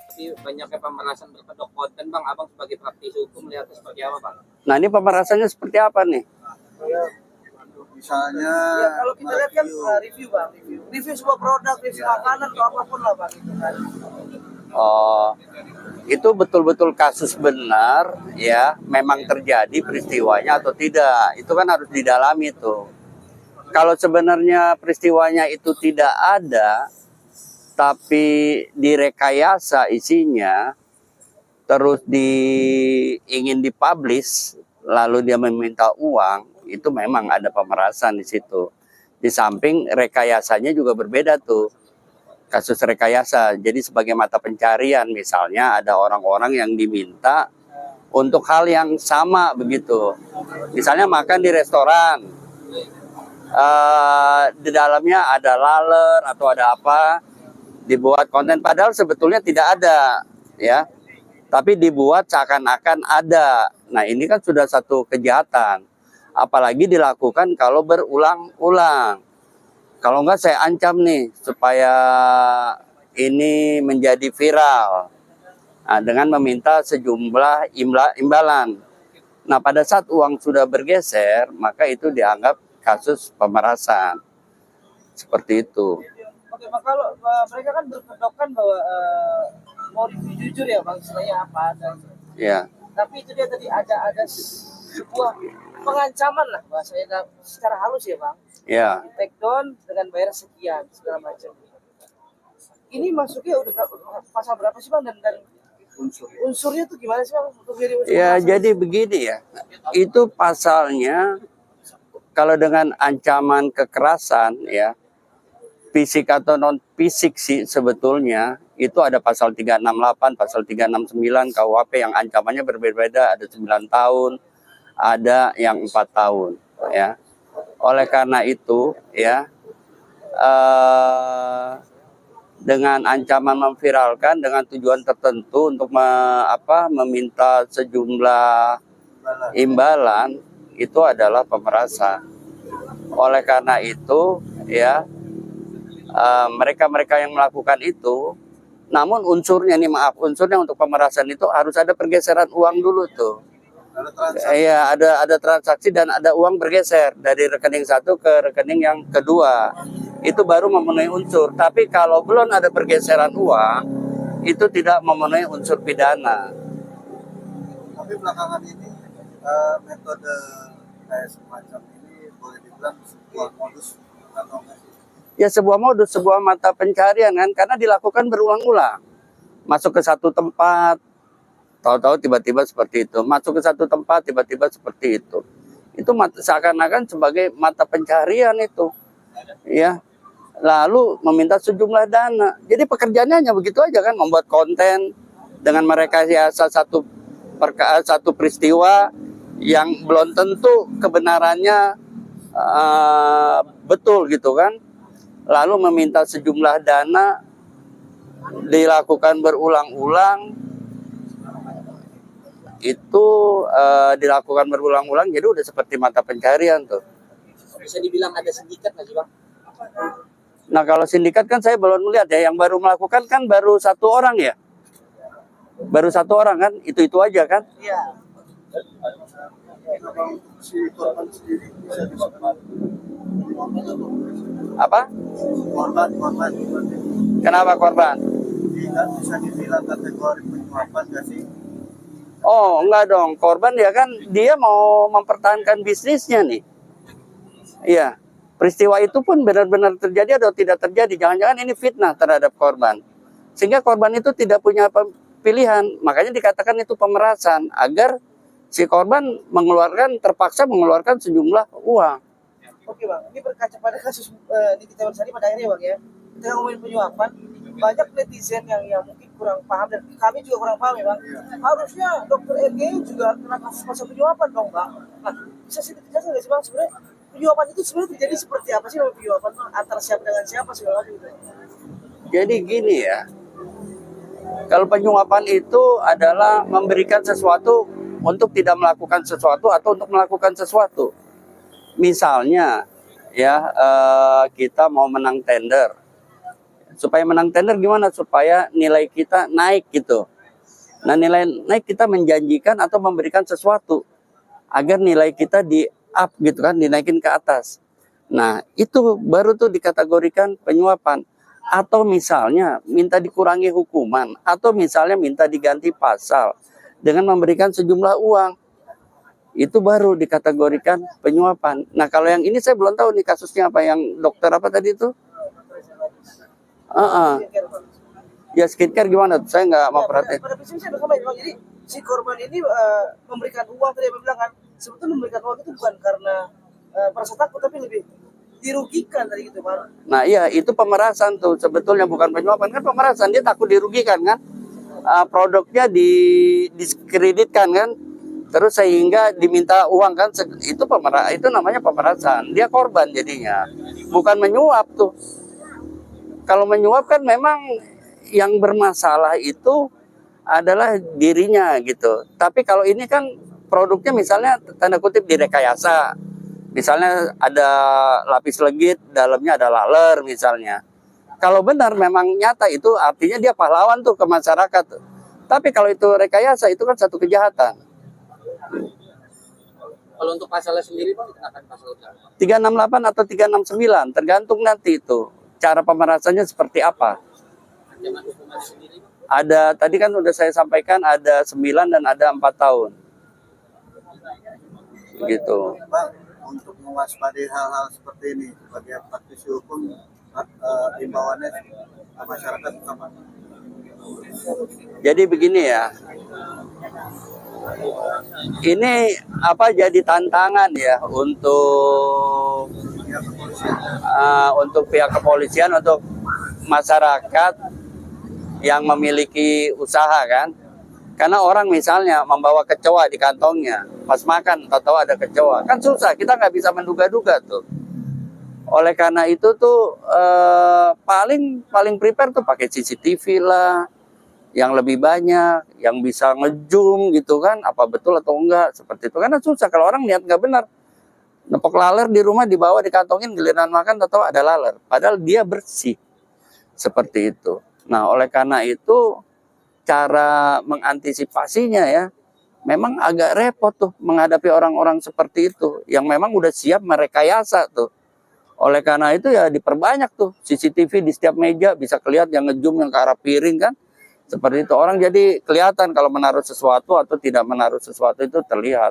Tapi banyaknya pemerasan berkedok konten Bang, Abang sebagai praktisi hukum melihatnya seperti apa Bang? Nah ini pemerasannya seperti apa nih? Misalnya Ya, kalau kita lihat kan review Bang, review sebuah produk, review makanan atau apapun lah Bang gitu kan. Oh, itu betul-betul kasus benar ya, memang terjadi peristiwanya atau tidak, itu kan harus didalami tuh. Kalau sebenarnya peristiwanya itu tidak ada, tapi direkayasa isinya, terus ingin dipublish, lalu dia meminta uang, itu memang ada pemerasan di situ. Di samping rekayasanya juga berbeda tuh. Kasus rekayasa, jadi sebagai mata pencarian misalnya ada orang-orang yang diminta untuk hal yang sama begitu. Misalnya makan di restoran, di dalamnya ada laler atau ada apa, dibuat konten padahal sebetulnya tidak ada, ya. Tapi dibuat seakan-akan ada. Nah ini kan sudah satu kejahatan, apalagi dilakukan kalau berulang-ulang. Kalau enggak saya ancam nih supaya ini menjadi viral, nah, dengan meminta sejumlah imbalan. Nah pada saat uang sudah bergeser, maka itu dianggap kasus pemerasan. Seperti itu. Oke Bang, kalau mereka kan berkedokan bahwa mau review jujur ya Bang, istilahnya apa ada. Ya. Tapi itu dia tadi ada sebuah pengancaman lah bahasanya secara halus ya Bang. Ya. Di take down dengan bayar sekian segala macam. Ini masuknya udah pasal berapa sih Bang dan unsurnya tuh gimana sih Bang untuk jadi unsur? Ya jadi begini ya, itu pasalnya kalau dengan ancaman kekerasan ya, fisik atau non fisik sih sebetulnya itu ada pasal 368, pasal 369 KUHP yang ancamannya berbeda-beda, ada 9 tahun, ada yang 4 tahun ya. Oleh karena itu ya, dengan ancaman memviralkan dengan tujuan tertentu untuk meminta sejumlah imbalan, itu adalah pemerasan. Oleh karena itu ya, mereka-mereka yang melakukan itu, namun unsurnya unsurnya untuk pemerasan itu harus ada pergeseran uang dulu tuh. Iya, ada transaksi dan ada uang bergeser dari rekening satu ke rekening yang kedua. Itu baru memenuhi unsur. Tapi kalau belum ada pergeseran uang, itu tidak memenuhi unsur pidana. tapi belakangan ini metode kayak semacam ini boleh dibilang sebuah modus atau enggak? Ya sebuah modus, sebuah mata pencarian kan, karena dilakukan berulang-ulang. Masuk ke satu tempat, tahu-tahu tiba-tiba seperti itu. Masuk ke satu tempat, tiba-tiba seperti itu. Itu seakan-akan sebagai mata pencarian itu. Ya. Lalu meminta sejumlah dana. Jadi pekerjaannya hanya begitu aja kan, membuat konten dengan merekayasa satu peristiwa yang belum tentu kebenarannya betul gitu kan. Lalu meminta sejumlah dana, dilakukan berulang-ulang. Itu dilakukan berulang-ulang, jadi udah seperti mata pencarian tuh. Bisa dibilang ada sindikat nggak sih Bang? Nah kalau sindikat kan saya belum melihat ya, yang baru melakukan kan baru 1 orang ya. Baru 1 orang kan, itu aja kan. Iya. Si korban sendiri bisa disebut Apa? korban Kenapa korban? kan bisa dibilang kategori penyuapan nggak sih? Oh enggak dong, korban ya kan dia mau mempertahankan bisnisnya nih. Iya, peristiwa itu pun benar-benar terjadi atau tidak terjadi. Jangan-jangan ini fitnah terhadap korban. Sehingga korban itu tidak punya pilihan. Makanya dikatakan itu pemerasan. Agar si korban terpaksa mengeluarkan sejumlah uang. Oke Bang, ini berkaca pada kasus di kita tadi pada akhirnya Bang ya. Kita ngomongin penyuapan, banyak netizen yang mungkin kurang paham dan kami juga kurang paham ya Bang. Harusnya dokter RG juga kena kasus pasal penyuapan dong Bang. Nah, bisa sih dijelaskan nggak sih Bang sebenarnya penyuapan itu sebenarnya terjadi seperti apa sih penyuapan antara siapa dengan siapa segala macam gitu? Jadi gini ya, kalau penyuapan itu adalah memberikan sesuatu untuk tidak melakukan sesuatu atau untuk melakukan sesuatu. Misalnya, ya kita mau menang tender. Supaya menang tender gimana? Supaya nilai kita naik gitu. Nah, nilai naik kita menjanjikan atau memberikan sesuatu agar nilai kita di up gitu kan, dinaikin ke atas. Nah, itu baru tuh dikategorikan penyuapan. Atau misalnya minta dikurangi hukuman, atau misalnya minta diganti pasal dengan memberikan sejumlah uang. Itu baru dikategorikan penyuapan. Nah, kalau yang ini saya belum tahu nih kasusnya apa, yang dokter apa tadi itu? Ya skincare gimana? Saya nggak mau perhatiin. Pada prinsipnya saya bersama memang, jadi si korban ini memberikan uang, tadi yang bilang kan, sebetulnya memberikan uang itu bukan karena merasa takut, tapi lebih dirugikan tadi gitu kan. Nah iya, itu pemerasan tuh sebetulnya, bukan penyuapan. Kan pemerasan, dia takut dirugikan kan, produknya diskreditkan kan, terus sehingga diminta uang kan, itu itu namanya pemerasan. Dia korban jadinya, bukan menyuap tuh. Kalau menyuap kan memang yang bermasalah itu adalah dirinya gitu. Tapi kalau ini kan produknya misalnya tanda kutip direkayasa. Misalnya ada lapis legit, dalamnya ada laler misalnya. Kalau benar memang nyata, itu artinya dia pahlawan tuh ke masyarakat. Tapi kalau itu rekayasa, itu kan satu kejahatan. Kalau untuk pasalnya sendiri Bang, dikenakan pasal berapa? 368 atau 369, tergantung nanti itu cara pemerasannya seperti apa. Ancaman hukuman sendiri Bang? Ada, tadi kan udah saya sampaikan, ada 9 dan ada 4 tahun. Gitu. Bang, untuk mewaspadai hal-hal seperti ini sebagai praktisi hukum, imbauannya ke masyarakat apa? Jadi begini ya, ini apa jadi tantangan ya untuk pihak kepolisian, untuk masyarakat yang memiliki usaha kan. Karena orang misalnya membawa kecoa di kantongnya, pas makan tahu ada kecoa, kan susah, kita nggak bisa menduga-duga tuh. Oleh karena itu tuh paling prepare tuh pakai CCTV lah, yang lebih banyak, yang bisa ngezoom gitu kan, apa betul atau enggak, seperti itu. Karena susah kalau orang niat nggak benar, nepok laler di rumah dibawa dikantongin, giliran makan tahu ada laler, padahal dia bersih, seperti itu. Nah, oleh karena itu cara mengantisipasinya ya, memang agak repot tuh menghadapi orang-orang seperti itu, yang memang udah siap merekayasa tuh. Oleh karena itu ya diperbanyak tuh CCTV di setiap meja, bisa kelihatan yang ngezoom yang ke arah piring kan. Seperti itu, orang jadi kelihatan kalau menaruh sesuatu atau tidak menaruh sesuatu itu terlihat.